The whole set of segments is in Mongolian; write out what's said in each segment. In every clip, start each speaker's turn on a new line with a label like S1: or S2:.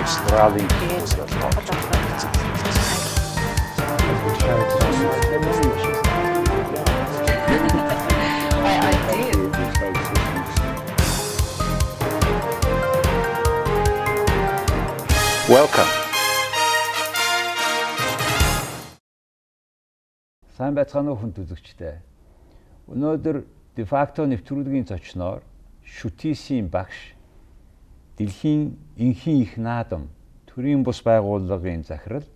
S1: Австралийн Welcome.
S2: Сайн байцгаана уу хүн үзэгчдээ. Өнөөдөр de facto нэвтрүүлгийн зочноор шүтисийн багш Дэлхийн энхийн их наадам төрийн бус байгууллагын захирал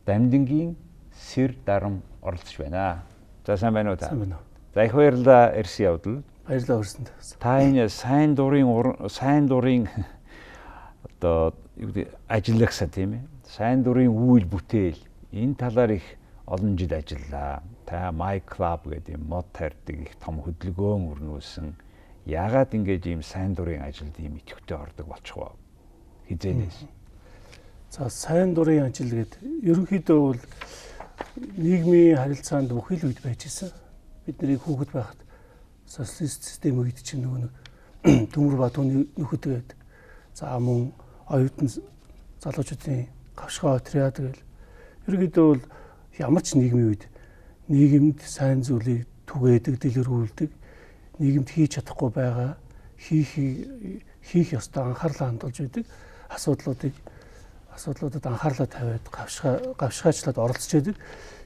S2: Дамдингийн Сэр Дарам оролцож байна. За сайн байна уу та?
S3: Сайн байна уу.
S2: За их баярлалаа ирсэн явдал.
S3: Баярлалаа өрсөнд.
S2: Та энэ сайн дурын одоо юу гэдэг ажиллагсаа тийм ээ. Сайн дурын үйл бүтээл энэ талаар их олон жил ажиллаа. Та My Club гэдэг мод тарьдаг их том хөдөлгөөн өрнүүлсэн. Яагаад ингэж ийм сайн дурын ажилд ийм идэвхтэй ордог болчих вэ? Хизээнээс.
S3: За сайн дурын ажил гэдэг ерөнхийдөө бол нийгмийн харилцаанд бүхэл үед байж исэн. Бидний хүүхэд байхад социалист систем үед чинь нөгөө төмөр ба түүний нөхөд гэдэг. За мөн оюутан залуучуудын гавшгаа отряд гэл. Ерөнхийдөө бол ямар ч нийгмийн үед нийгэмд сайн зүйлийг түгээдэг, дэлгэрүүлдэг, нийгэмд хийж чадахгүй байгаа хийх ёстой анхаарлаа хандуулж байдаг асуудлуудад анхаарлаа тавиад гавшгаачлаад оролцож байдаг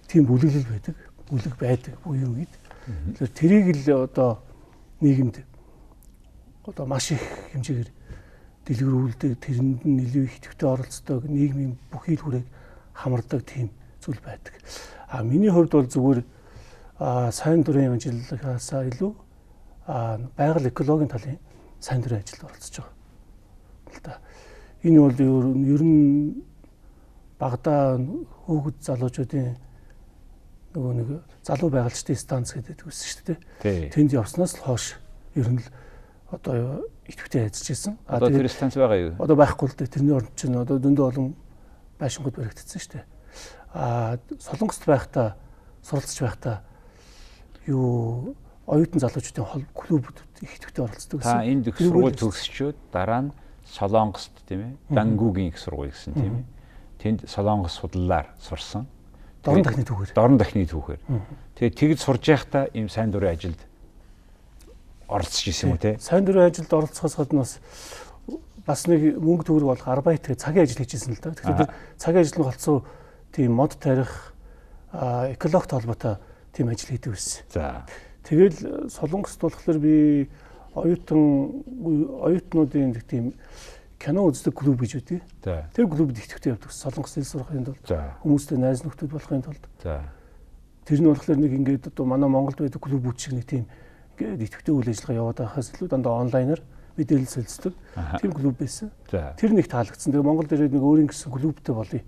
S3: тийм бүлэглэл байдаг, бүлэг байдаг буюу үед. Тэгэхээр тэрийг л одоо нийгэмд одоо маш их хэмжээгээр дэлгэрүүлдэг, тэрэнд нь илүү их төвтэй оролцдог, нийгмийн бүхий л хүрээг хамардаг тийм зүйл байдаг. Миний хувьд бол зүгээр сайн дурын ажиллахаасаа илүү байгаль экологийн талын сайн дурын ажилд оролцож байгаа. Энэ бол ер нь багада хүүхэд залуучуудын нөгөө нэг залуу байгальчдын станц гэдэг үсэн шүү дээ. Тэнд явснаас л хойш ер нь л одоо идэвхтэй ажиллаж ирсэн.
S2: Одоо тэр станц байгаа юу?
S3: Одоо байхгүй л дээ. Тэрний орнд чинь одоо дөндөө олон байшингууд баригдсан шүү дээ. Солонгост байхдаа суралцж байхдаа юу оюутан залуучуудын клубуд их идэвхтэй оролцдог гэсэн.
S2: Та энд их сургууль төгсчөөд дараа нь Солонгост тийм ээ Дангугийн их сургууль гэсэн тийм ээ. Тэнд Солонгос судлалаар сурсан.
S3: Дорн дахны түүхээр.
S2: Тэгээд тэгж сурж байхдаа ийм сайн дурын ажилд оролцож исэн юм уу те?
S3: Сайн дурын ажилд оролцохоос гадна бас нэг мөнгө төгрөг болох арбайт гэх цагийн ажил хийжсэн л да. Тэгэхээр цагийн ажил нь голцоо тийм мод тарих экологт холбоотой тийм ажил хийдэг байсан.
S2: За.
S3: Тэгэл Солонгост болохоор би оюутнуудын тийм кино үздэг клуб гэж үүдэг. Тэр клубд идэвхтэй явдаг. Солонгост ил сурахын тулд хүмүүстэй найз нөхдөд болохын тулд. Тэр нь болохоор нэг ингээд одоо манай Монголд байдаг клубүүд шиг нэг тийм ингээд идэвхтэй үйл ажиллагаа яваад байхаас илүү дандаа онлайнаар мэдээлэл солилцдог тийм клуб байсан. Тэр нэг таалагдсан. Тэгээ Монгол дээр нэг өөрийн гэсэн клубтэй болъё.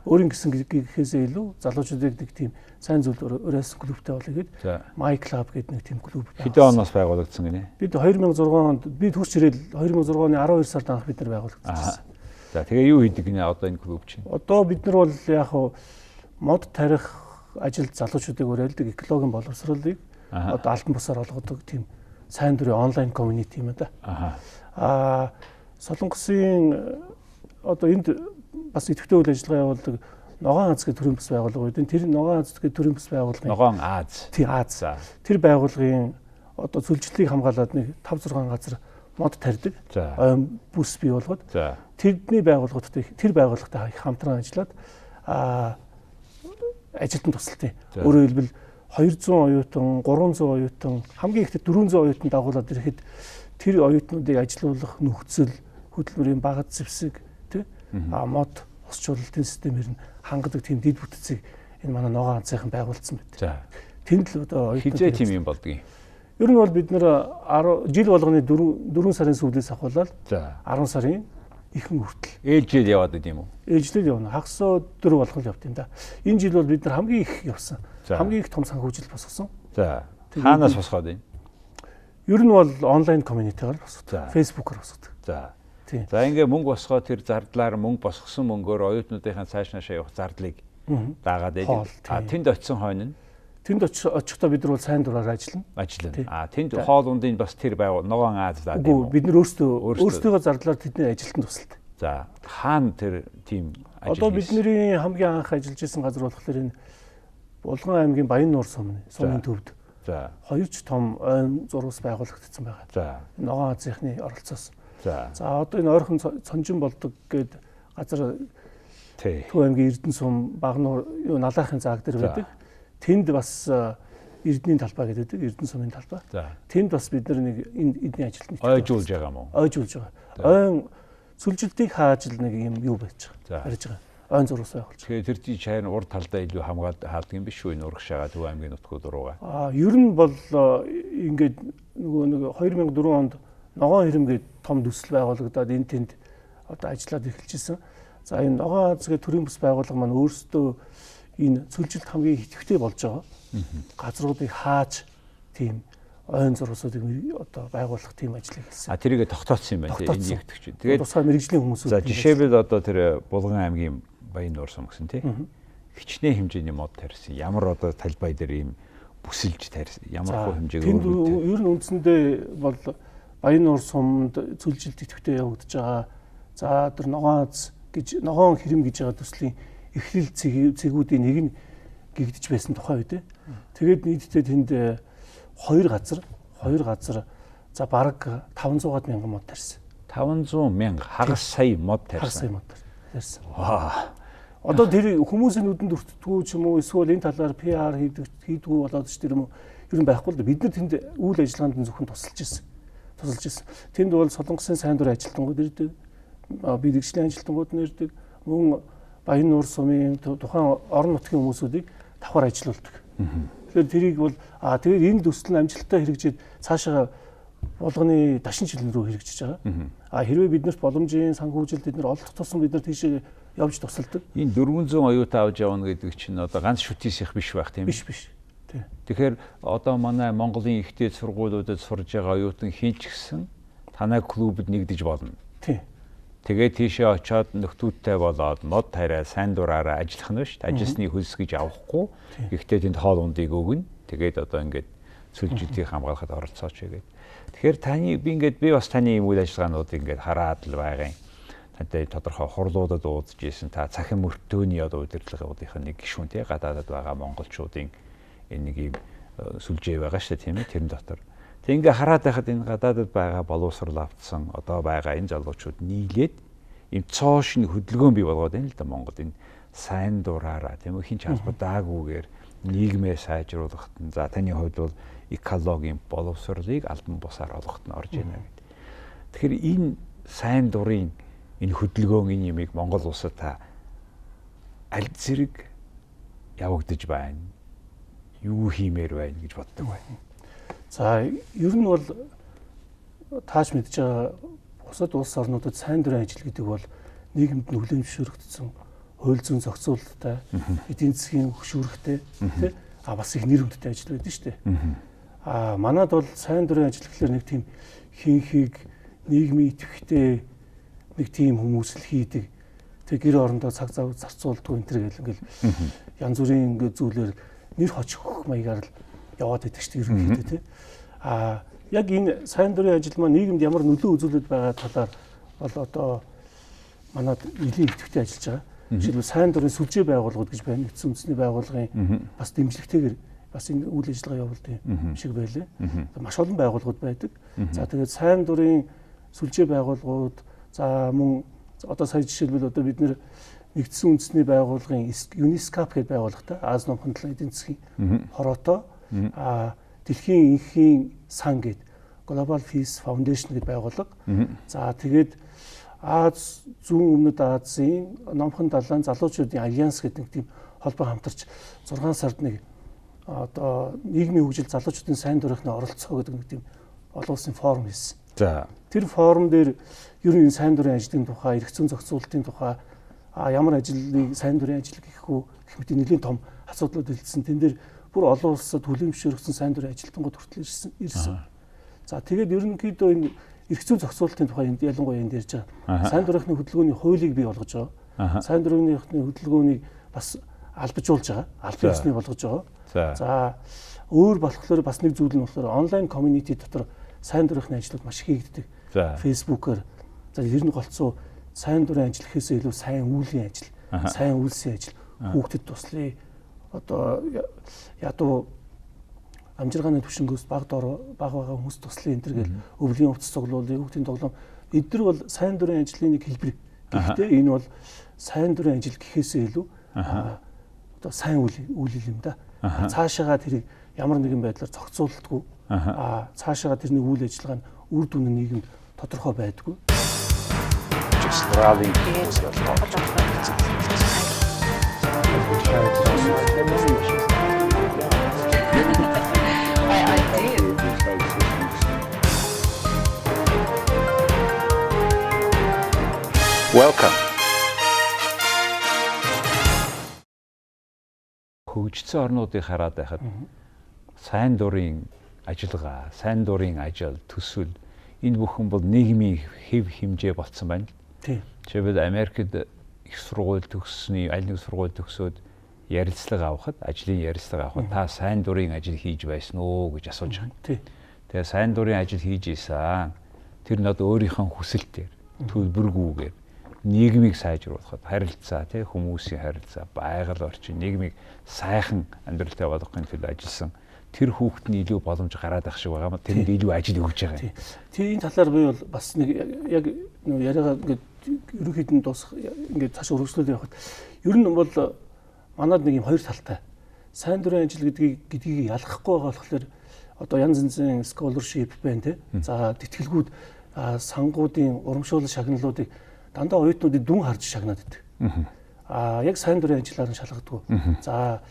S3: Өөрийн гэсэн гэхээсээ илүү залуучуудыг нэг тийм сайн зүйл өрөөсөн клубтэй болъё гэд My Club гэдэг нэг тийм клуб.
S2: Хэдэн оноос байгуулагдсан гинэ?
S3: Бид 2006 онд би төгсч ирэл 2006 оны 12 сард анх бид нар байгуулагдсан.
S2: За тэгээ юу хийдэг гинэ одоо энэ клуб чинь?
S3: Одоо бид нар бол яг хуу мод тарих ажилд залуучуудыг уриалдаг экологийн боловсролыг одоо алтан бусаар олгодог тийм сайн дурын онлайн community юм да. Солонгосын одоо энд бас идэвхтэй үйл ажиллагаа явуулдаг Ногоон Аз гэх төрийн бас байгууллага үүдэн тэр Ногоон Аз гэх төрийн бас байгууллагын
S2: Ногоон Аз.
S3: Тий Аз. Тэр байгууллагын одоо зөвлөлтийг хамгаалаад нэг 5-6 газар мод тарьдаг. Бүс бий болгоод тэрний байгууллагуудтай тэр байгууллагатай хамтран ажиллаад ажилтан тусалтай. Өөрөөр хэлбэл 200 оюутан, 300 оюутан, хамгийн ихдээ 400 оюутан дагуулад ирэхэд тэр оюутнуудыг ажилуулах нөхцөл, хөдөлмөрийн багц зэвсэг, тий мод усчлалтын системээр нь хангадаг тийм дэд бүтцийг энэ манай Ногоон Азын байгуулсан байт. Тэнд л одоо
S2: хизээ тийм юм болдгийг.
S3: Ер нь бол бид нэр жил болгоны 4 сарын сүүлээс ахуулаад 10 сарын ихэнх хүртэл
S2: ээлжил яваад байд юм уу?
S3: Ээлжлэл явна. Хагас өдөр болгол явд юм да. Энэ жил бол бид нар хамгийн их явсан. Хамгийн их том санхүүжилт босгосон.
S2: За. Хаанаас босгоод байна?
S3: Ер нь бол онлайн комьюнитигаар босгодог. Facebook-оор босгодог.
S2: За. За ингээ мөнгө босгоод тэр зардлаар мөнгө босгосон мөнгөөр оюутнуудынхаа цааш наашаа явах зардлыг дагаад байдаг. Тэнд очисон хойно нь
S3: Тэнд очихдоо бид нар бол сайн дураар ажиллана.
S2: Тэнд хоол ундын бас тэр байгуу Ногоон Аз даа.
S3: Үгүй бид нар өөрсдөө зардлаар тэдний ажилтнанд тусалдаг.
S2: За хаана тэр тийм ажил
S3: одоо бидний хамгийн анх ажиллаж исэн газар болохоор энэ Булган аймгийн Баяннуур сумны төвд.
S2: За
S3: 2 ч том ойн зурвас байгуулагдсан байгаа.
S2: За
S3: Ногоон Азийнхны оролцоос.
S2: За
S3: одоо энэ ойрхон цонжин болдог гээд газар Төв аймгийн Эрдэнэ сум Багнуур Налаахын зааг дээр байдаг. Тэнд бас Эрдэнийн талбай гэдэг Эрдэнэ сумын талбай. Тэнд бас бид нар нэг эдний ажилд
S2: ойжуулж байгаа юм уу?
S3: Ойжуулж байгаа. Ойн сүлжилтийг хааж нэг юм юу байж байгаа. Барьж байгаа. Ойн зурвас байгуулж.
S2: Тэгэхээр тэр чинь чайн урд талдаа илүү хамгаад хаадаг юм биш үү энэ урагшаага Төв аймгийн нутгууд руугаа?
S3: Ер нь бол ингээд нөгөө 2004 онд Ногоон хэрэмгээд том төсөл байгуулагдаад энэ тэнд одоо ажиллаад эхэлж исэн. За энэ Ногоон Аз гэх төрийн бас байгууллага маань өөрсдөө энэ сүлжилт хамгийн идэвхтэй болж байгаа. Газруудыг хааж тийм ойн зурвасуудыг одоо байгуулах тийм ажлыг хийсэн.
S2: Тэрийг тогтооцсон юм байна тийм энэ нэгтгэж.
S3: Тэгээд тусгай мэрэгжлийн хүмүүсүүд.
S2: За жишээлбэл одоо тэр Булган аймгийн Баяннуур сум гэсэн тийм хичнээн хэмжээний мод тарьсан. Ямар одоо талбай дээр ийм бүсэлж тарьсан. Ямар хөө хэмжээг
S3: өөр ер нь үндсэндээ бол Баяннуур сумд сүлжилт идэвхтэй явагдаж байгаа. За тэр Ногоон Аз гэж Ногоон хэрэм гэж байгаа төслийн эхлэл цэгүүдийн нэг нь гэгдэж байсан тухай үед. Тэгээд нийтдээ тэнд 2 газар за бараг 500,000 мод тарьсан.
S2: 500,000 хагас сая мод тарьсан.
S3: Ваа. Одоо тэр хүмүүсийн нүдэнд өртдөггүй ч юм уу эсвэл энэ талаар PR хийдэггүй болоод ч тэр юм уу ер нь байхгүй л бид нар тэнд үйл ажиллагаанд зөвхөн тусалж ирсэн. Тэнд бол Солонгосын сайн дурын ажилтнууд ирдэг. Бэлэгжлийн ажилтнууд нэрдэг. Мөн Баяннуур сумын тухайн орон нутгийн хүмүүсүүдийг давхар ажилуулдаг. Тэгэхээр тэрийг бол тэгээд энэ төсөл нь амжилттай хэрэгжиж цаашаа Булганы дашин жилэн рүү хэрэгжиж байгаа. Хэрвээ биднэрт боломжийн санхүүжилт бид нар олдох тусам бид нар тийшээ явж тусалдаг.
S2: Энэ 400 оюутан авч явна гэдэг чинь одоо ганц шүтээсийнх биш байх тийм
S3: ээ? Биш.
S2: Тэгэхээр одоо манай Монголын ихтэй сургуулиудад сурж байгаа оюутан хинч гисэн танай клубд нэгдэж болно.
S3: Тийм.
S2: Тэгээд тийшээ очиод нөхдүүдтэй болоод мод тариа сайн дураараа ажиллах нь шүү дээ. Ажилсны хөлс гэж авахгүй. Гэхдээ тэнд хоол ундыг өгнө. Тэгээд одоо ингээд сүлжилтийг хамгаалахад оролцооч гэдэг. Тэгэхээр би бас таны үйл ажиллагаануудыг ингээд хараад л байгаа юм. Тантай тодорхой хурлуудад уудж ийсэн та цахим мөртөөний одоо удирдлагуудынхаа нэг гишүүн тий гадаадад байгаа монголчуудын энэ нэг юм сүлжээ байгаа шүү дээ тийм ээ тэрэн дотор. Тэг ингээ хараад байхад энэ гадаадад байгаа боловсрал автсан одоо байгаа энэ залуучууд нийлээд им цоошны хөдөлгөөн бий болгоод байна л да Монголд энэ сайн дураараа тийм үү хинч албадаагүйгээр нийгмээ сайжруулахад нь за таны хувьд бол экологийн боловсролыг албан бусаар олоход нь орж байна гэдэг. Тэгэхээр энэ сайн дурын энэ хөдөлгөөн энэ юмыг Монгол улсад та аль зэрэг явагдаж байна. Юу хиймээр байна гэж боддог байна.
S3: За ер нь бол тааш мэдж байгаа бусад улс орнуудад сайн дурын ажил гэдэг бол нийгэмд нөлөөлөм зөвшөөрөгдсөн хууль зүйн зохицуулалттай эдийн засгийн хөшүүрэгтэй тий бас их нэр хүндтэй ажил байдаг шүү дээ. Манад бол сайн дурын ажил гэхэлэр нэг тийм хинхийг нийгмийн идэвхтэй нэг тийм хүмүүс л хийдэг. Тэг гэр орондоо цаг зав зарцуулдаг энэ төр гэл ингээл янз бүрийн ингээд зүйлээр нэр хоцох маягаар л яваад байдаг шүү дээ ерөнхийдөө тий. Яг энэ сайн дурын ажил маань нийгэмд ямар нөлөө үзүүлээд байгаа талаар бол одоо манад нэлийн идэвхтэй ажиллаж байгаа. Жишээлбэл сайн дурын сүлжээ байгууллагууд гэж байна. Нэгдсэн үндэсний байгууллагын бас дэмжлэгтэйгээр бас энэ үйл ажиллагаа явуулдаг юм шиг байлээ. Маш олон байгууллагууд байдаг. За тэгээд сайн дурын сүлжээ байгууллагууд за мөн одоо сая жишээлбэл одоо бид нэр нэгдсэн үндэсний байгууллагын ЮНЕСКО гэдэг байгууллагатай Аз номхон талын эдийн засгийн хороотой дэлхийн инхийн сан гэдэг Global Peace Foundation гэдэг байгууллага. За тэгээд Аз зүүн өмнөд Азийн номхон далайн залуучуудын альянс гэдэг тийм холбоо хамтарч 6 сард нэг одоо нийгмийн хөгжил залуучуудын сайн дурынхны оролцоо гэдэг нэг тийм олон улсын форум хийсэн.
S2: За
S3: тэр форум дээр ер нь сайн дурын ажлын тухай, эрх зүйн зохицуулалтын тухай ямар ажлыг сайн дурын ажил гэх мэт нэлийн том асуудлууд хэлсэн. Тэн дээр бүр олон улсад хүлээмжшөөрөгдсөн сайн дурын ажилтнууд хүртэл ирсэн. За тэгээд ерөнхийдөө энэ эрх зүйн зохицуулалтын тухай энд ялангуяа энд ярьж байгаа. Сайн дурынхны хөдөлгөөний хуулийг бий болгож байгаа. Сайн дурынхны хөдөлгөөнийг бас албажуулж байгаа. Албан ёсны болгож байгаа. За өөр болохоор бас нэг зүйл нь болохоор онлайн комьюнити дотор сайн дурынхны ажлууд маш их хийгддэг. Facebook-оор за ер нь голцоо сайн дурын ажил гэхээсээ илүү сайн үүлийн ажил, сайн үйлсийн ажил, хүүхдэд туслая. Одоо ядуу амжиргааны түвшингөөс баг байгаа хүмүүс туслая энэ төр гэл өвлийн хувцас цуглуулъя, хүүхдийн тоглоом. Эдгээр бол сайн дурын ажлын нэг хэлбэр. Гэхдээ энэ бол сайн дурын ажил гэхээсээ илүү одоо сайн үйл юм да. Цаашаага тэрийг ямар нэгэн байдлаар зохицуулдаггүй. Цаашаага тэрний үйл ажиллагаа нь үр дүн нь нийгэмд тодорхой байдаггүй.
S2: Welcome. Хөгжсөн орнуудыг хараад байхад сайн дурын ажиллагаа, сайн дурын ажил, төсвөл энэ бүхэн бол нийгмийн хэв хэмжээ болцсон байна.
S3: Тийм.
S2: Жишээлбэл Америкт их сургууль төгссөний аль нэг сургууль төгсөөд ярилцлага авахад, ажлын ярилцлага авахад та сайн дурын ажил хийж байсан уу гэж асууж байгаа.
S3: Тийм.
S2: Тэгээ сайн дурын ажил хийж ийсэн. Тэр нь одоо өөрийнхөө хүсэлтээр төлбөргүйгээр нийгмийг сайжруулахад харилцаа, тий хүмүүсийн харилцаа, байгаль орчин, нийгмийг сайхан амьдралтай болгохын төлөө ажилласан тэр хүүхэд нь илүү боломж гараад ах шиг байгаа. Тэрэнд илүү ажил өгж байгаа.
S3: Тийм энэ талаар би бол бас нэг яг яриагаа ингээд ерөнхийдөө дуусах ингээд цааш өргөжлүүлээд явахад ер нь бол манад нэг юм хоёр талтай. Сайн дурын ажил гэдгийг ялгахгүй байгаа болохоор одоо янз янзын scholarship байна тий. За тэтгэлгүүд сангуудын урамшуул шагналуудыг дандаа оюутнуудыг дүн харж шагнаад байдаг. Яг сайн дурын ажиллаар нь шалгадаг. За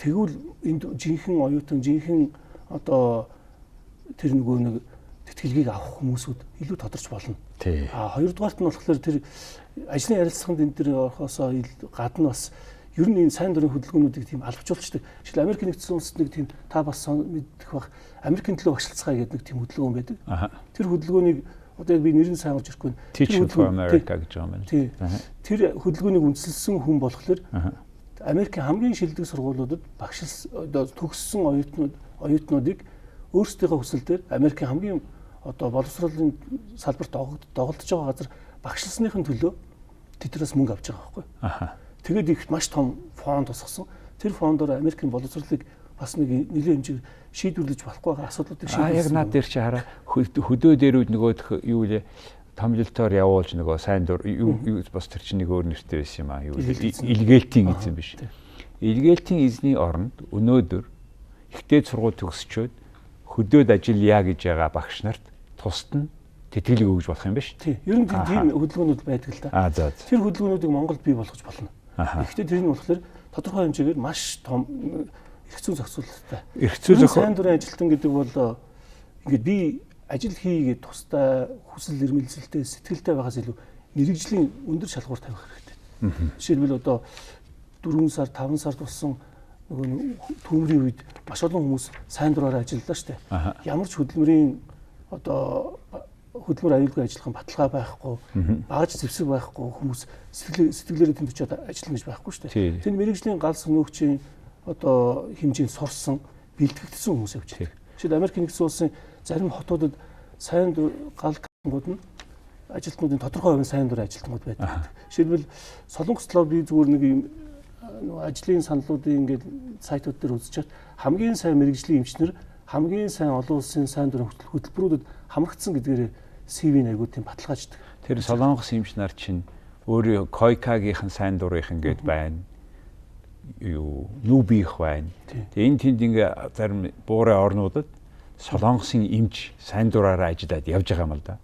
S3: тэгвэл энд жинхэнэ оюутан, жинхэнэ одоо тэр нөгөө нэг тэтгэлгийг авах хүмүүсүүд илүү тодорч болно. Хоёрдугаарт нь болохоор тэр ажлын ярилцлаганд энэ төр орохосоо гадна бас ер нь энэ сайн дурын хөдөлгөөнүүдийг тийм албажуулцдаг. Жишээл Америк нэгдсэн улсад нэг тийм та бас мэдэх бах Америкийн төлөө багшилцгаа гэдэг нэг тийм хөдөлгөөн байдаг. Тэр хөдөлгөөнийг одоо яг би нэрийг сайн олж ирэхгүй.
S2: Teach for America гэж юм байна.
S3: Тэр хөдөлгөөнийг үндэслэсэн хүн болохоор Америкийн хамгийн шилдэг сургуулиудад төгссөн оюутнуудыг өөрсдийнхөө хүсэлээр Америкийн хамгийн одоо боловсролын салбарт доголдож байгаа газар багшлсныхын төлөө тэднээс мөнгө авч байгаа байхгүй. Тэгээд их маш том фонд тусгасан. Тэр фондоор Америкийн боловсролыг бас нэг нэлээд хэмжээр шийдвэрлэж болохгүй байгаа асуудлуудыг шийдвэрлэсэн. Яг наад дээр чи хараа хөдөө дээрүүд нөгөө юу вэ? Томилолтоор явуулж нөгөө сайн дур юу бас тэр чинь нэг өөр нэртэй байсан юм аа. Юу илгээлтийн эзэн биш. Илгээлтийн эзний оронд өнөөдөр ихтэй сургууль төгсчөөд хөдөөд ажиллая гэж байгаа багш нарт тусад нь тэтгэлэг өгж болох юм биш. Тийм. Ер нь тийм хөдөлгөөнүүд байдаг л да. Тэр хөдөлгөөнүүдийг Монголд бий болгож болно. Гэхдээ тэр нь болохоор тодорхой хэмжээгээр маш том эрх зүйн зохицуулалттай. Эрх зүйн сайн дурын ажилтан гэдэг бол ингээд би ажил хийгээд тусдаа хүсэл эрмэлзэлтэй сэтгэлтэй байгаас илүү мэрэгжлийн өндөр шалгуур тавих хэрэгтэй. Жишээлбэл одоо 4 сар 5 сар туссан нөгөө түүмрийн үед маш олон хүмүүс сайн дураараа ажилладаг шүү дээ. Ямар ч хөдөлмөрийн одоо хөдөлмөр аюулгүй ажиллах баталгаа байхгүй, багаж зэвсэг байхгүй хүмүүс сэтгэлээрээ тэнд очиод ажиллана гэж байхгүй шүү дээ. Тэнд мэрэгжлийн гал сүнөөгчийн одоо хэмжээнд сурсан, бэлтгэгдсэн хүмүүс явж байгаа. Жишээд Америк нэгдсэн улсын зарим хотуудад сайн гал гангууд нь ажилтнуудын тодорхой хувийн сайн дур ажилтнууд байдаг. Жишээлбэл Солонгослоо би зүгээр нэг юм ажлын саналуудын ингээд сайтууд дээр үзчихээд хамгийн сайн мэрэгжлийн эмчнэр хамгийн сайн олон улсын сайн дурын хөтөлбөрүүдэд хамрагдсан гэдгээр CV-ийн айгуудын баталгааждаг.
S2: Тэр Солонгос эмч нар чинь өөрөө Койкагийнхан сайн дурынх ингээд байна. Юу нүүбих байна. Тэгээ энэ тэнд ингээ зарим буурай орнуудад Солонгосын эмч сайн дураараа ажиллаад явж байгаа юм л да.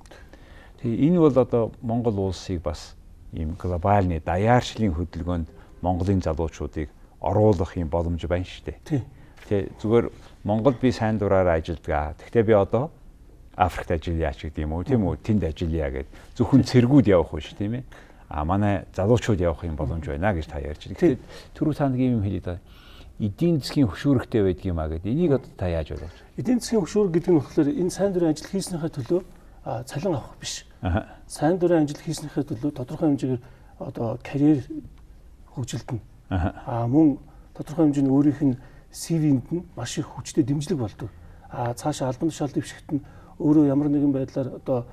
S2: Тэгээ энэ бол одоо Монгол улсыг бас ийм глобальны даяаршлын хөдөлгөөнд Монголын залуучуудыг оруулах юм боломж байна шүү дээ. Тэгээ зүгээр Монголд би сайн дураараа ажилладаг. Гэхдээ би одоо Африкт ажиллаяач гэдэг юм уу, тийм үү? Тэнд ажиллая гэд зөвхөн цэргүүд явах биш тийм ээ. Манай залуучууд явах юм боломж байна гэж та ярьж байна. Гэхдээ түрүү та нэг юм хэлээд байгаа. Эдийн засгийн хөшөөрөгтэй байдаг юм а гэдэг. Энийг одоо та яаж ойлгож байна?
S3: Эдийн засгийн хөшөөрөг гэдэг нь болохоор энэ сайн дурын ажил хийснийхээ төлөө цалин авах биш. Сайн дурын ажил хийснийхээ төлөө тодорхой хэмжээгээр одоо карьер хөгжилтнэ. Мөн тодорхой хэмжээний өөрийнх нь CV-нд нь маш их хүчтэй дэмжлэг болдог. Цаашаа албан тушаал дэвшигт нь өөрөө ямар нэгэн байдлаар одоо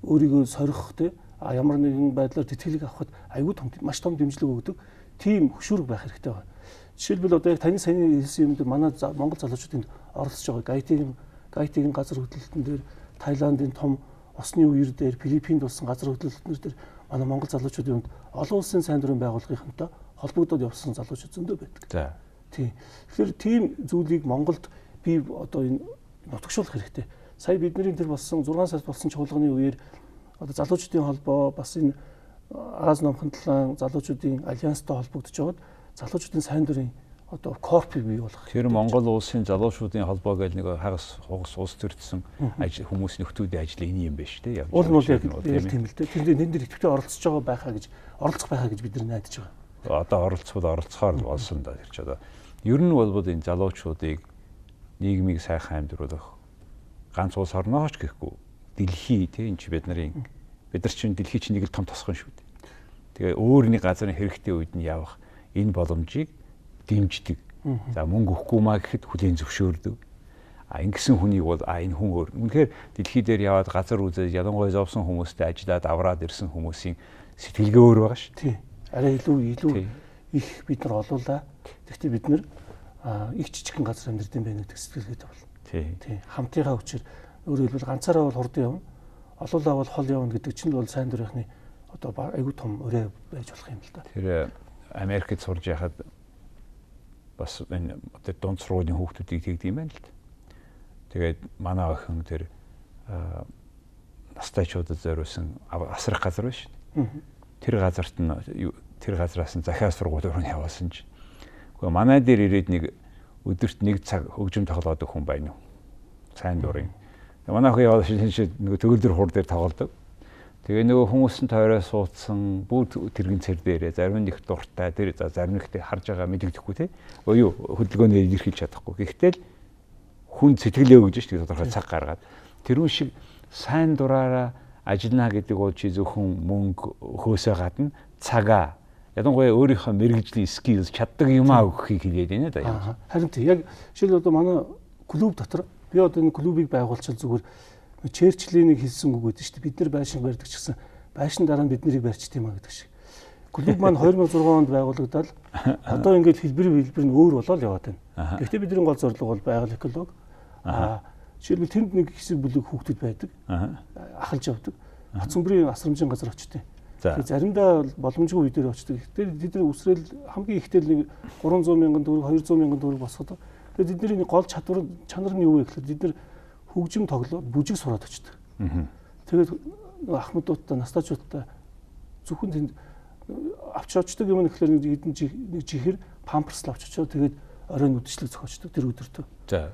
S3: өөрийгөө сорих те ямар нэгэн байдлаар тэтгэлэг авахд аюул том маш том дэмжлэг өгдөг тийм хөшүүрэг байх хэрэгтэй байна. Жишээлбэл одоо яг таны саяны хэлсэн юм дээр манай Монгол залуучуудын оролцож байгаа гайтигийн газар хөдлөлтөн дээр Таиландын том усны үер дээр Филиппинд болсон газар хөдлөлтнөр дээр манай Монгол залуучуудын олон улсын сайн дурын байгууллагынхантай холбогдоод явсан залуучууд зөндөө байдаг.
S2: За.
S3: Тийм. Тэгэхээр тийм зүйлийг Монголд би одоо энэ нутагшуулах хэрэгтэй. Сая бидний тэр болсон 6 сард болсон чуулганы үеэр одоо залуучуудын холбоо бас энэ Аз номхон талаан залуучуудын альянстай холбогдож байгаад залуучуудын сайн дурын одоо корпыг бий болгох.
S2: Тэр Монгол улсын залуучуудын холбоо гэдэг нэг хагас хугас улс төрсөн хүмүүс нөхдүүдийн ажил энэ юм байна шүү дээ.
S3: Уул нь яг тийм л дээ. Тэнд дээр идэвхтэй оролцож байгаа гэж бид нар найдаж байгаа.
S2: Одоо оролцохоор болсон да тэр ч одоо ер нь бол энэ залуучуудыг нийгмийг сайхан амьдруулах ганц улс орнооч гэхгүй дэлхий тийм чи бид нар чинь дэлхий чинь нэг л том тосгон шүү дээ. Тэгээ өөрний газрын хэрэгтэй үед нь явах энэ боломжийг дэмждэг. За мөнгө өгөхгүй маа гэхэд хүлээн зөвшөөрдөг. Ингэсэн хүнийг бол энэ хүн үнэхээр дэлхий дээр яваад газар үзээд ялангуяа зовсон хүмүүстэй ажиллаад авраад ирсэн хүмүүсийн сэтгэлгээ өөр байгаа шүү.
S3: Тийм. Арай илүү их бид нар олуулаа. Гэхдээ бид нар их жижигхэн газар амьдардаг байх гэдэг сэтгэлгээтэй бол. Тийм. Хамтынхаа хүчээр өөрөөр хэлбэл ганцаараа бол хурдан явна. Олуулаа бол хол явна гэдэг чинь бол сайн дурынхны одоо айгүй том өрөө байж болох юм л да.
S2: Тэр Америкт сурж яхад бас энэ одоо дунд сургуулийн хүүхдүүдийг тэгдэг юм байна л да. Тэгээд манай охин тэр настайчуудад зориулсан асрах газар байна шүү. Тэр газараас нь захиа сургууль руу явуулсан чинь. Гэхдээ манай дээр ирээд нэг өдөрт 1 цаг хөгжим тоглоод хүн байна уу? Сайн дурын. Манай охин яваад шинэ нэг төгөлдөр хур дээр тоглодог. Тэгээ нөгөө хүмүүс нь тойроо суудсан бүр тэрэгэн цэр дээрээ зарим нэг дуртай тэр зарим нэгтэй харж байгаа мэдэгдэхгүй те. Юу хөдөлгөөнөө илэрхийлж чадахгүй. Гэхдээ л хүн сэтгэлээ өгж шүү дээ тодорхой цаг гаргаад. Тэрүүн шиг сайн дураараа ажиллана гэдэг бол чи зөвхөн мөнгө хөөсөө гадна цагаа ялангуяа өөрийнхөө мэрэгжлийн skills чаддаг юмаа өгөхийг хэлээд байна да.
S3: Харин тийм яг жишээл одоо манай клуб дотор би одоо энэ клубыг байгуулчихвал зүгээр Черчиллийг хэлсэн үг гэдэг чинь бид нар байшин барьдаг ч гэсэн байшин дараа нь бид нарыг барьчт юм а гэдэг шиг. Клуб маань 2006 онд байгуулагдаад одоо ингээд хэлбэр нь өөр болоод яваад байна. Гэхдээ бидний гол зорилго бол байгаль эколог. Жишээлбэл тэнд нэг хэсэг бүлэг хүүхдүүд байдаг. Ахалж явдаг. Хац өмбрийн асрамжийн газар очтیں۔ Тэгээ заримдаа боломжгүй үе дээр очдог. Тэгэхээр бид нар үсрээл хамгийн ихтэй нэг 300 мянган төгрөг 200 мянган төгрөг босгоод. Тэгээд бидний гол чанар нь юу вэ гэхээр бид нар хөгжим тоглоод бүжиг сураад очдог. Тэгээд ахмадуудтай, настайчуудтай зөвхөн тэнд авч очдог юм нэхлээр нэг жихэр памперс авч очоод тэгээд оройн үдшилэг зохиочдог тэр өдөртөө. За.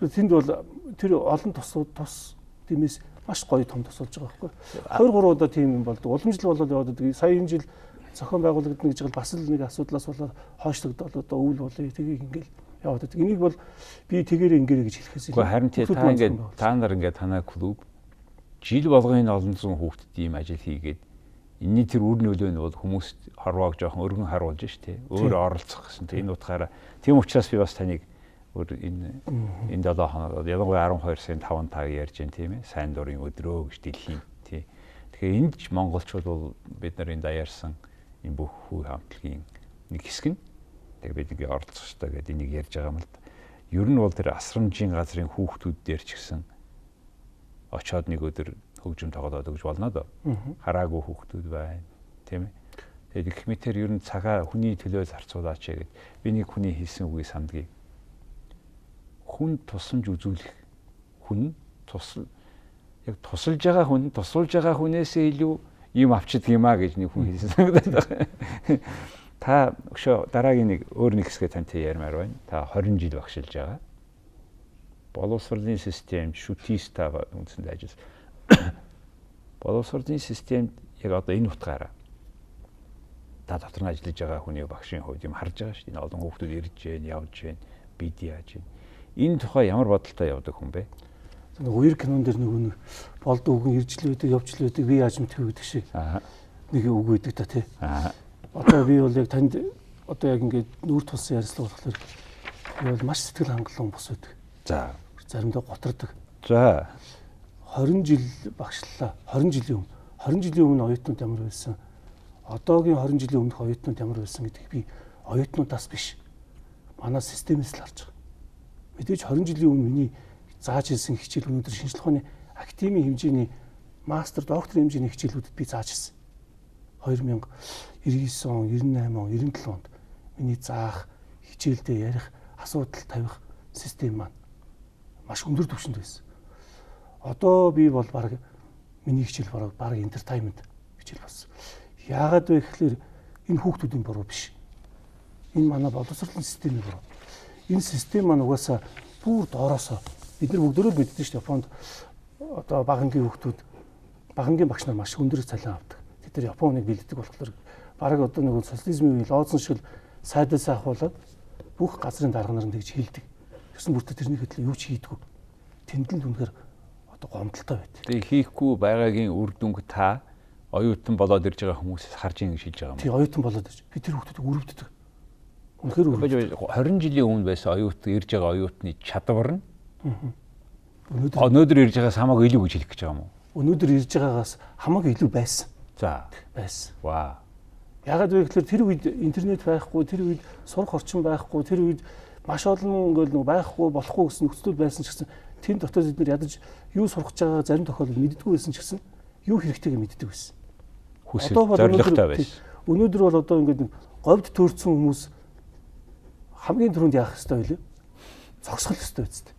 S3: Тэнд бол тэр олон тус тиймээс маш гоё том тус болж байгаа байхгүй. 2-3 удаа тийм юм болдог. Уламжлал болоод яваад байдаг. Сая энэ жил зохион байгуулагдана гэж бас л нэг асуудлаас болоод хойшлогдоод одоо өвөл болъё. Тэгийг ингээл яваад байдаг. Энийг бол би тэгээрээ ингээрэй гэж хэлэхээс
S2: илүү. Харин та нар ингээд танай клуб жил болгоны олон зуун хүүхдэд ийм ажил хийгээд энэний тэр үр нөлөө нь бол хүмүүст хорвоог жоохон өргөн харуулж штэ. Өөрөө оролцох гэсэн. Энэ утгаараа тийм учраас би бас таныг энэ 7 хоног ялангуяа 12 сарын 5-5 ярьж байна тийм ээ. Сайн дурын өдрөө гэж дэлхийн тий. Тэгэхээр энд ч монголчууд бол бид нарын даяарсан энэ бүх хүү хамтлагийн нэг хэсэг нь. Тэгээ бид ингээ оролцох хэрэгтэй гэдэг энийг ярьж байгаа юм л да. Ер нь бол тэр асрамжийн газрын хүүхдүүд дээр ч гэсэн очоод нэг өдөр хөгжим тоглоод өгч болно доо. Хараагүй хүүхдүүд байна тийм ээ. Тэгээд их мэтэр ер нь цагаа хүний төлөө зарцуулаач гэд би нэг хүний хэлсэн үгийг сандгийг. Хүн тусламж үзүүлэх хүн тусалж байгаа хүн тусуулж байгаа хүнээсээ илүү юм авчдаг юм а гэж нэг хүн хэлсэн санагдаад байна. Та өшөө дараагийн нэг өөр нэг хэсгээ тантай ярмаар байна. Та 20 жил багшилж байгаа. Боловсролын систем шүтистаа үндсэндээ ажилласан. Боловсролын системд яг одоо энэ утгаараа та дотор нь ажиллаж байгаа хүний багшийн хувьд юм харж байгаа шүү дээ. Энэ олон хүүхдүүд ирж гэн, явж гэн, бид яаж гэн. Энэ тухай ямар бодолтой явдаг хүн бэ?
S3: Нэг хоёр кинон дэр нэг болд үгэн иржл байдаг, явжл байдаг, би яаж мэдэх вэ гэдэг шиг. Нэг үг байдаг та тий. Одоо би бол яг танд одоо яг ингээд нүүр тулсан ярилцлага болохоор би бол маш сэтгэл хангалуун бос байдаг. За заримдаа готордог. За 20 жил багшлаа. 20 жилийн өмнө 20 жилийн өмнө оюутнууд ямар байсан, одоогийн 20 жилийн өмнөх оюутнууд ямар байсан гэдгийг би оюутнуудаас биш манай системээс л харж байгаа. Мэдээж 20 жилийн өмнө миний зааж ирсэн хичээл өнөөдөр шинжилгээ ухааны академийн хэмжээний мастер, докторийн хэмжээний хичээлүүдэд би зааж ирсэн. 2099 он, 98 он, 97 онд миний заах, хичээлдээ ярих, асуудал тавих систем маань маш өндөр түвшинд байсан. Одоо би бол баг миний хичээл баг entertainment хичээл болсон. Яагаад вэ гэхээр энэ хүүхдүүдийн буруу биш. Энэ манай боловсролын системийн буруу. Энэ систем маань угаасаа бүр доороосоо бид нар бүгдөө л мэддэг шүү дээ. Японд одоо багангийн хүүхдүүд, багангийн багш нар маш өндөр цалин авдаг. Тэд нар Японыг бэлддэг болохоор баг одоо нэг социализмын үеийн лооцсон шиг сайдаас ахуулаад бүх газрын дарга нар тэгж хилдэг. Тэгсэн бүртээ тэрний хөдөл юу ч хийдэггүй. Тэнд л үнэхээр одоо гомдолтой байдаг.
S2: Тэгээ хийхгүй байгаагийн үр дүнг та оюутан болоод ирж байгаа хүмүүсээс харж ийн гэж хэлж байгаа юм.
S3: Тий, оюутан болоод ирж. Би тэр хүүхдүүдийг өрөвддөг. Үнэхээр өрөвддөг.
S2: 20 жилийн өмнө байсан оюутан ирж байгаа оюутны чадвар нь өнөөдөр ирж байгаас хамаагүй илүү гэж хэлэх гэж байгаа юм уу?
S3: Өнөөдөр ирж байгаагаас хамаагүй илүү байсан.
S2: За,
S3: байсан.
S2: Ваа.
S3: Яагаад вэ гэхээр тэр үед интернет байхгүй, тэр үед сурах орчин байхгүй, тэр үед маш олон ингээл байхгүй, болохгүй гэсэн нөхцөл байсан ч гэсэн тэн дотор бид нар ядаж юу сурах гэж байгаа зарим тохиолдолд мэддэггүй байсан ч гэсэн юу хэрэгтэйг мэддэг байсан.
S2: Хүсэл зоригтой байсан.
S3: Өнөөдөр бол одоо ингээд говьд төөрцөн хүмүүс хамгийн түрүүнд яах ёстой вэ? Зогсох ёстой биз дээ.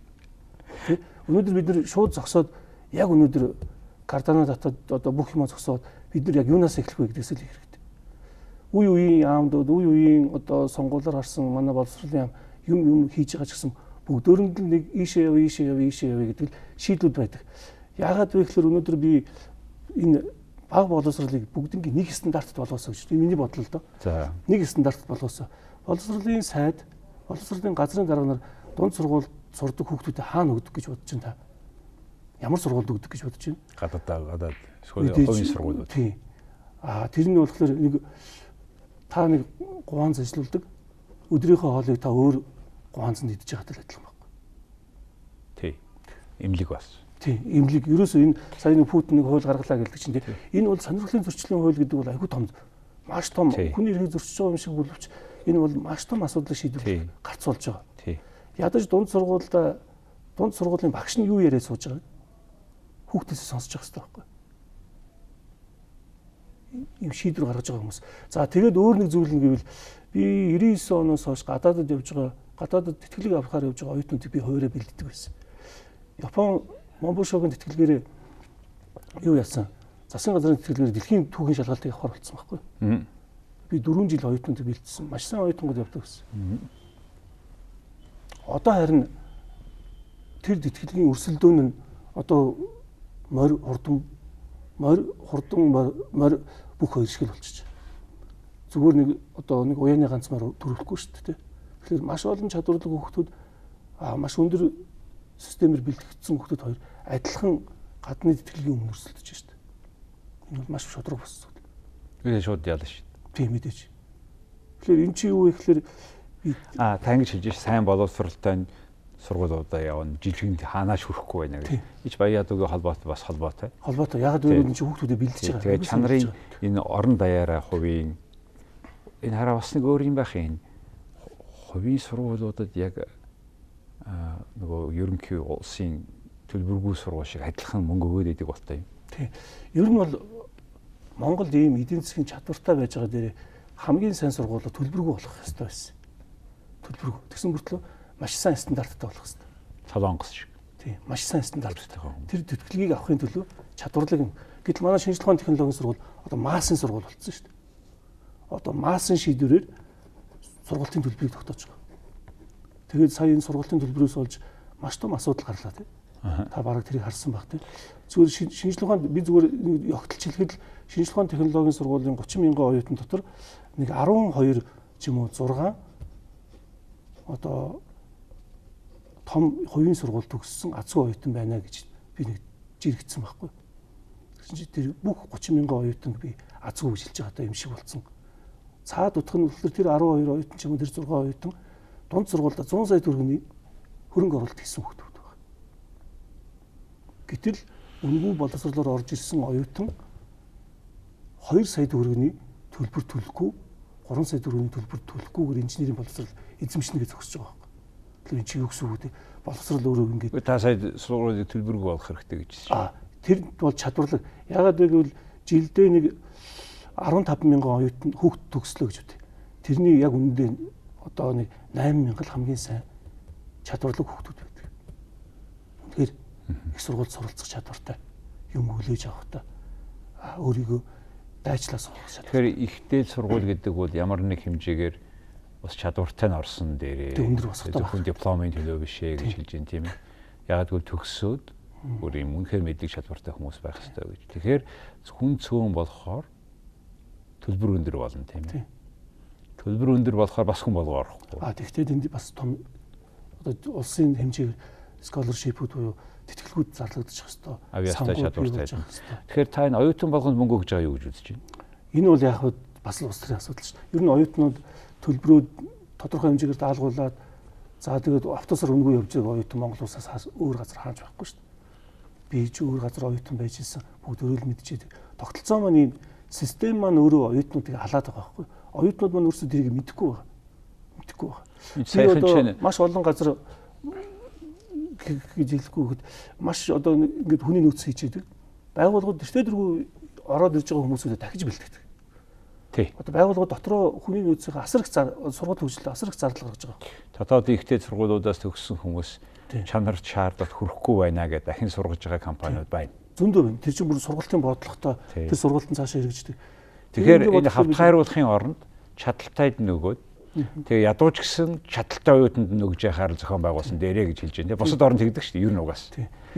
S3: Тэ? Өнөөдөр бид нар шууд зогсоод яг өнөөдөр Cardano татад одоо бүх юм зогсоод бид нар яг юунаас эхлэх вэ гэдгээс л хэрэгтэй. Үе үеийн яамдууд, үе үеийн одоо сонгуулиар харсан манай боловсролын юм хийж байгаа ч гэсэн бүгдөөрэнд л нэг ийшээ явъя гэдэг шийдлүүд байдаг. Яагаад вэ гэхээр өнөөдөр би энэ баг боловсролыг бүгднийг нэг стандартад болгосоо гэж миний бодлоо л доо.
S2: За.
S3: Нэг стандартад болгосоо. Боловсролын сайд, боловсролын газрын дарга нар дунд сургууль сурдаг хүүхдүүдэд хаана өгдөг гэж бодож байна та? Ямар сургуульд өгдөг гэж бодож байна?
S2: Гадаад хувийн сургуулиуд.
S3: Тийм. Тэр нь болохоор нэг та нэг гуанз ажиллаулдаг. Өдрийнхөө хоолыг та өөр гуанзанд идэж байгатай л адилхан байхгүй.
S2: Тий. Имлэг бас.
S3: Тийм, имлэг. Ерөөсөө энэ сая нэг Путин нэг хууль гаргалаа гэдэг чинь тийм. Энэ бол сонирхлын зөрчлийн хууль гэдэг бол айгүй том, маш том хүний эрхийг зөрчиж байгаа юм шиг боловч энэ бол маш том асуудлыг шийдвэрлэх гарцуулж байгаа.
S2: Тий.
S3: Ядаж дунд сургуулийн багш нь юу яриад сууж байгаа вэ? Хүүхдээс сонсож явах хэрэгтэй байхгүй. Ийм шийдвэр гаргаж байгаа хүмүүс. За тэгээд өөр нэг зүйл нь гэвэл би 99 оноос хойш гадаадд явж байгаа, гадаадд тэтгэлэг авахаар явж байгаа оюутнуудыг би хуваараа бэлддэг байсан. Япон Монбошогийн тэтгэлгээрээ юу яасан? Засгийн газрын тэтгэлгээр дэлхийн түүхийн шалгалтыг авахар болсон байхгүй. Би 4 жил оюутнуудыг бэлдсэн. Маш сайн оюутнууд явдаг байсан. Одоо харин тэр тэтгэлгийн өрсөлдөөн нь одоо морь хурдан бүх хоёр шиг л болчихж байна. Зүгээр нэг одоо нэг уяаны ганцмаар төрүүлэхгүй шүү дээ. Тэгэхээр маш олон чадварлаг хүүхдүүд маш өндөр системээр бэлтгэгдсэн хүүхдүүд хоёр адилхан гадны тэтгэлгийн өмнө өрсөлдөж шүү дээ. Энэ бол маш шудраг болсон.
S2: Би шууд яалаа шүү дээ.
S3: Тийм мэдээж. Тэгэхээр эн чинь юу вэ гэхээр би
S2: та ингэж хэлж сайн боловсролтой сургуулиудаа явна. Жилийн хаанаач хүрэхгүй байна гэж. Ич Баяадуугийн холбоотой бас холбоотой.
S3: Холбоотой. Яг л энэ чинь хүүхдүүдэд бэлдэж байгаа.
S2: Тэгээд чанарын энэ орон даяараа хувийн энэ хараа бас нэг өөр юм байх юм. Хувийн сургуулиудад яг нөгөө ерөнхий улсын төлбөргүй сургууль шиг адилхан мөнгө өгөөд идэг болтой юм.
S3: Тийм. Ер нь бол Монголд ийм эдийн засгийн чадвартай байж байгаа дээр хамгийн сайн сургуулиуд төлбөргүй болох хэрэгтэй байсан. Төлбөргүй. Тэгсэн мөртлөө маш сайн стандарттай болох хэрэгтэй.
S2: Солонгос шиг.
S3: Тийм, маш сайн стандарттай. Тэр тэтгэлгийг авахын төлөө чадварлаг. Гэтэл манай шинжилгээ ухааны технологийн сургууль одоо массын сургууль болсон шүү дээ. Одоо массын шийдвэрээр сургуулийн төлбөрийг тогтоож байгаа. Тэгээд сая энэ сургуулийн төлбөрөөс олж маш том асуудал гарлаа тийм. Та бараг тэрийг харсан баг тийм. Зүгээр шинжилгээ ухаанд би зүгээр ягтлж хэлэхэд шинжилгээ ухааны технологийн сургуулийн 30 мянган оюутан дотор нэг 12 ч юм уу 6 одоо том хувийн сургууль төгссөн азгүй оюутан байна гэж би нэг жирэгдсэн байхгүй. Тэгсэн чинь тэр бүх 30 мянган оюутанг би азгүй гэж хэлж байгаа юм шиг болсон. Цаад утга нь болохоор тэр 12 оюутан ч юм уу тэр 6 оюутан дунд сургуульд 100 сая төгрөгийн хөрөнгө оруулалт хийсэн хүмүүс байна. Гэтэл үнгүй боловсролоор орж ирсэн оюутан 2 сая төгрөгийн төлбөр төлөхгүй 3 сая төгрөгийн төлбөр төлөхгүйгээр инженерийн боловсрол эзэмшнэ гэж зогсож байгаа байхгүй. Тэгэхээр эн чинь юу гэсэн үг вэ? Боловсрол өөрөө ингээд
S2: та сая сургуулийн төлбөргүй болох хэрэгтэй гэж байна.
S3: Тэр бол чадварлаг. Ягаад гэвэл жилдээ нэг 15 мянган оюутан хүүхд төгслөө гэж үү. Тэрний яг үнэндээ одоо нэг 8 мянга л хамгийн сайн чадварлаг хүүхдүүд байдаг. Тэгэхээр их сургуульд суралцах чадвартай юм хүлээж авахтай өөрийгөө дайчлаа сурах чадвар.
S2: Тэгэхээр ихтэй сургууль гэдэг бол ямар нэг хэмжээгээр бас чадвартай нь орсон дээрээ
S3: өндөр босготой
S2: зөвхөн дипломын төлөө биш ээ гэж хэлж байна тийм ээ. Яг гэвэл төгсөөд өөр юм үнэхээр мэддэг чадвартай хүмүүс байх хэрэгтэй гэж. Тэгэхээр хүн цөөн болохоор төлбөр өндөр болно тийм ээ. Төлбөр өндөр болохоор бас хүн болгоо орохгүй.
S3: Тэгвэл энд бас том одоо улсын хэмжээгээр scholarship-үүд буюу тэтгэлгүүд зарлагдчих хэвээр.
S2: Авиастай чадвартай. Тэгэхээр та энэ оюутан болгонд мөнгө өгж байгаа юу гэж үзэж байна?
S3: Энэ бол яг бас л улс төрийн асуудал шүү дээ. Ер нь оюутнууд төлбөрүүд тодорхой хэмжээгээр даалгуулад за тэгээд автобусаар өнгөө явж байгаа оюутан Монгол улсаас өөр газар хааж байхгүй шүү дээ. Би ч өөр газар оюутан байж исэн бүгд өөрөө л мэдчихэдэг. Тогтолцоо маань энэ систем маань өөрөө оюутнуудыг халаад байгаа байхгүй. Оюутнууд маань өөрсдөө тэрийг мэдэхгүй байгаа. Маш олон газар гэж хэлэхгүй маш одоо ингээд хүний нөөц хийчихэд байгууллагууд тэртээ дэргүй ороод ирж байгаа хүмүүсүүдэд дахиж бэлтгэдэг.
S2: Тий.
S3: Одоо байгууллагууд дотроо хүний нөөцийн асар их сургууль хөгжил асар их зардал гаргаж байгаа.
S2: Дотоод ихтэй сургуулиудаас төгссөн хүмүүс чанарт шаардлагат хүрэхгүй байна гэдэг дахин сургаж байгаа компаниуд байна.
S3: Зөндөө байна. Тэр чинь бүр сургалтын бодлоготой тэр сургалтын цаашаа хэрэгждэг.
S2: Тэгэхээр энэ хавтгайруулахын оронд чадалтайд нөгөөд тэгээ ядууч гэсэн чадaltaй оюутанд нөгж яхаар зохион байгуулсан дээрээ гэж хэлж байна. Тэгээ бусад оронд тэгдэг шүү дээ. Ер нь угаас.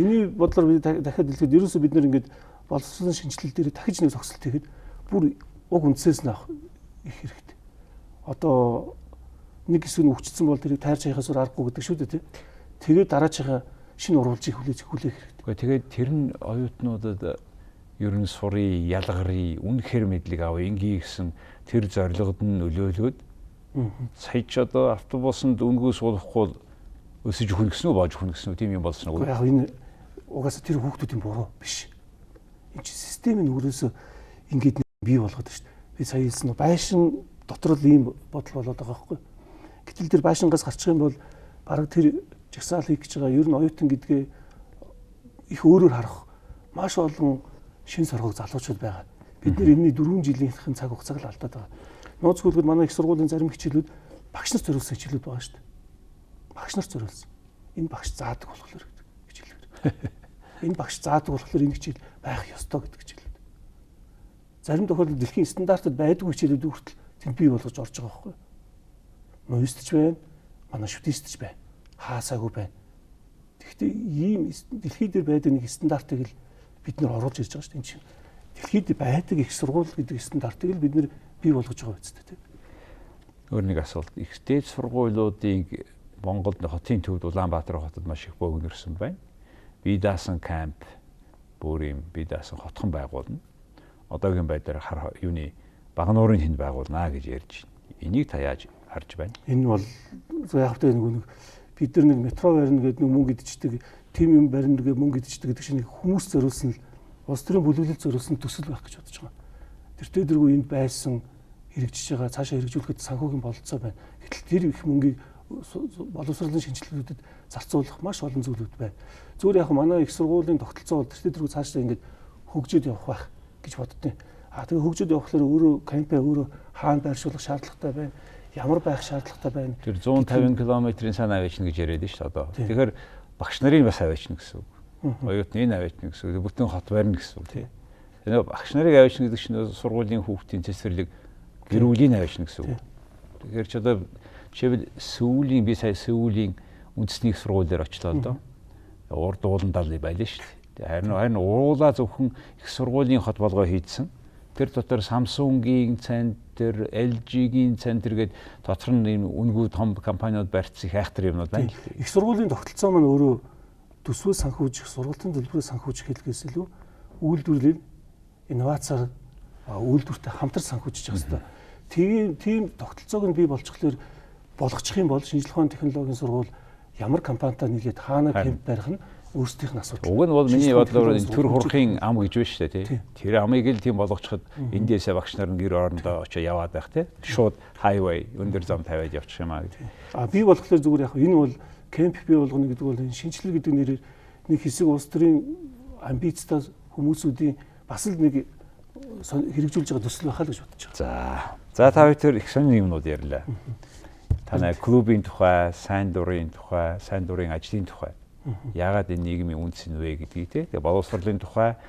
S3: Эний бодлоор би дахиад хэлэхэд ерөөсөө бид нэр ингээд боловсролын шинжилэл дээр дахиж нэг зогсолт хийгээд бүр уг үндсээс нь авах их хэрэгтэй. Одоо нэг хэсэг нь өвчтсөн бол тэрийг тайрч яхаас өөр аргагүй гэдэг шүү дээ. Тэгээд дараачихаа шинэ урвалжийг хүлээх хэрэгтэй.
S2: Тэгээд тэр нь оюутнуудад ер нь сурыг, ялгарыг, үнэхээр мэдлэг аваа ингийн гэсэн тэр зорилгод нь нөлөөлөөд сая ч одоо автобусанд өнгөө суулгахгүй өсөж өгнө гэсэн үү, боож өгнө гэсэн үү, тийм юм болсон уу?
S3: Яг энэ угаасаа тэр хүүхдүүдийн буруу биш. Энэ чинь системийн өрөөсөө ингээд бий болгоод шүү дээ. Би сая хэлсэн нь байшин дотор л ийм бодол болоод байгаа байхгүй. Гэтэл тэр байшингаас гарчих юм бол бараг тэр жагсаал хийх гэж байгаа ер нь оюутан гэдгээ их өөрөөр харах маш олон шин соргог залуучууд байгаа. Бид нэр энэний 4 жилийнхэн цаг хугацааг л алдаад байгаа. Нууц хөлгөд манай их сургуулийн зарим хичээлүүд багш нар зориулсан хичээлүүд байгаа шүү дээ. Багш нар зориулсан. Энэ багш заадаг болохоор гэдэг хичээлүүд. Энэ багш заадаг болохоор энэ хичээл байх ёстой гэдэг хичээлүүд. Зарим тохиолдолд дэлхийн стандартад байдгүй хичээлүүд хүртэл тэр бий болгож орж байгаа байхгүй. Ноёстч байна, манай шүтистч байна. Хаасаагүй байна. Тэгэхдээ ийм дэлхий дээр байдаг нэг стандартыг л бид нэр оруулж ирж байгаа шүү дээ. Энэ чинь дэлхийд байдаг их сургууль гэдэг стандартыг л бид нэр бий болгож байгаа үстэй тийм.
S2: Өөр нэг асуулт. Ихтэй сургуулиудыг Монголд хотын төвд Улаанбаатар хотод маш их бөөгнөрсөн байна. Бие даасан камп, бүр юм бие даасан хотхон байгуулна. Одоогийн байдлаар юуны Багнуурын тэнд байгуулнаа гэж ярьж байна. Энийг та яаж харж байна?
S3: Энэ бол яг хэвээр нэг бид нар нэг метро барина гэдэг нэг мөнгө идчихдэг, тим юм барина гэдэг мөнгө идчихдэг гэдэг чинь хүмүүс зориулсан л улс төрийн бүлэглэл зориулсан төсөл байх гэж бодож байгаа. Тэртээ дэргүй энд байсан хэрэгжиж байгаа цаашаа хэрэгжүүлэхэд санхүүгийн бололцоо байна. Гэтэл тэр их мөнгийг боловсролын шинжилгээүүдэд зарцуулах маш олон зүйлүүд байна. Зүгээр яг манай их сургуулийн тогтолцоо бол тэртээ дэргүй цаашаа ингэж хөгжөөд явах байх гэж боддیں۔ Тэгээ хөгжөөд явахлаар өөрөө кампаа өөрөө хаана байршуулах шаардлагатай байна. Ямар байх шаардлагатай байна.
S2: Тэр 150 км-ийн сан авична гэж яриад шүү дээ одоо. Тэгэхээр багш нарын бас авична гэсэн үг. Оюутны авична гэсэн үг. Бүтэн хот барина гэсэн үг тийм. Тэгээ багш нарыг авична гэдэг чинь сургуулийн хүүхдийн цэцэрлэг гэрүүлийн авична гэсэн үг. Тэгэхээр ч одоо жишээл сүүлийн би сая сүүлийн үндэсний сургуулиар очлоо л доо. Урд ууландаа л байлаа шүү дээ. Харин уулаа зөвхөн их сургуулийн хот болгоо хийдсэн. Тэр дотор Samsung-ийн центр, LG-ийн центр гээд дотор нь ийм үнгүй том компаниуд барьсан их айхтар юмнууд байна.
S3: Их сургуулийн тогтолцоо маань өөрөө төсвөө санхүүжих, сургалтын төлбөрөө санхүүжих хэлгээс илүү үйлдвэрлэл, инновацаар үйлдвэртэй хамтар санхүүжих хэрэгтэй. Тийм тогтолцоог нь бий болгочихлоор болгочих юм бол шинжилгээ ухааны технологийн сургууль ямар компанитай нийлээд хаана камп барих нь өөрсдийнх нь асуудал.
S2: Уг нь бол миний бодлоор энэ төр хурахын ам гэж байна шүү дээ тий. Тэр амыг л тийм болгочиход эндээсээ багш нар гэр орондоо очиж яваад байх тий. Шууд хайвей өндөр зам тавиад явчих юм аа гэдэг.
S3: Би болохоор зүгээр яг энэ бол кемп бий болгоно гэдэг бол энэ шинжилгээ гэдэг нэрээр нэг хэсэг улс төрийн амбицтай хүмүүсүүдийн бас л нэг хэрэгжүүлж байгаа төсөл байхаа л гэж бодож
S2: байгаа. За та хоёр их сонир юмнууд ярьлаа. Танай клубын тухай, сайн дурын тухай, сайн дурын ажлын тухай. Яагаад энэ нийгмийн үндэс нь вэ гэдгийг те. Тэгээ боловсролын тухай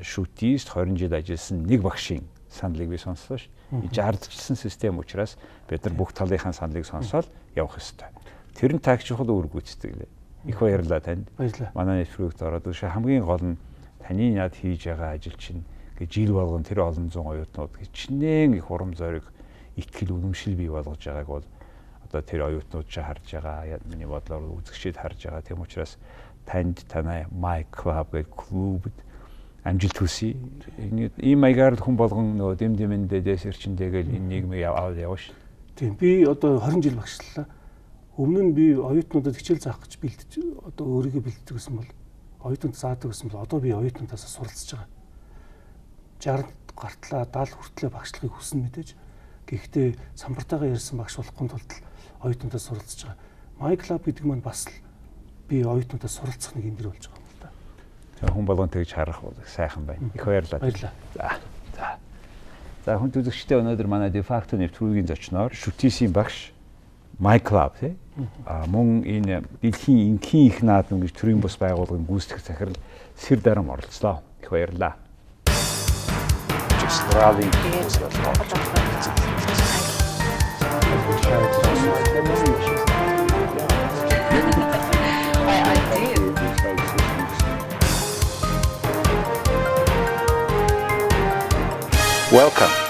S2: шүтист 20 жил ажилласан нэг багшийн саналыг би сонслоо шүү. Энэ жардчилсан систем учраас бид нар бүх талынхаа саналыг сонсоод явах ёстой. Тэр нь тагч чухал үр гүйцэтгэл. Их баярлалаа танд. Манай нэвтрүүлэгт ороод үүш хамгийн гол нь таны яд хийж байгаа ажил чинь жил болгон тэр олон зуун оюутнууд хичнээн их урам зориг, итгэл үнэмшил бий болгож байгааг бол одоо тэр оюутнууд ч харж байгаа. Миний бодлоор үзэгчид харж байгаа. Тийм учраас танд танай My Club гэх клубд амжилт хүсье. Ийм маягаар хүн болгон нөгөө дэмдэмэндээ дэсэрчэндээгээл энэ нийгмийг аваад явна шүү.
S3: Тийм би одоо 20 жил багшлаа. Өмнө нь би оюутнуудад хичээл заах гэж бэлдэж одоо өөрийгөө бэлддэг гэсэн бол оюутнууд заадаг гэсэн бол одоо би оюутнуудаас суралцж байгаа. 60 гартлаа 70 хүртлээр багшлахыг хүснэ мэдээж. Гэхдээ самбартайгаа ярьсан багш болохын тулд оюутнуудаас суралцж байгаа. My Club гэдэг маань бас л би оюутнуудаас суралцах нэг эндэр болж байгаа юм л да.
S2: Тэгээ хүн болгон тэгж харах бол сайхан байна. Их баярлалаа.
S3: Баярлалаа.
S2: За хүн үзэгчтэй өнөөдөр манай de facto нэвтрүүлгийн зочноор шүтисийн багш My Club тий. Мөн энэ дэлхийн инхийн их наадам гэж төрийн бус байгууллагын гүйцэтгэх захирал Сэр Дарам оролцлоо. Их баярлалаа. Австралийг Welcome.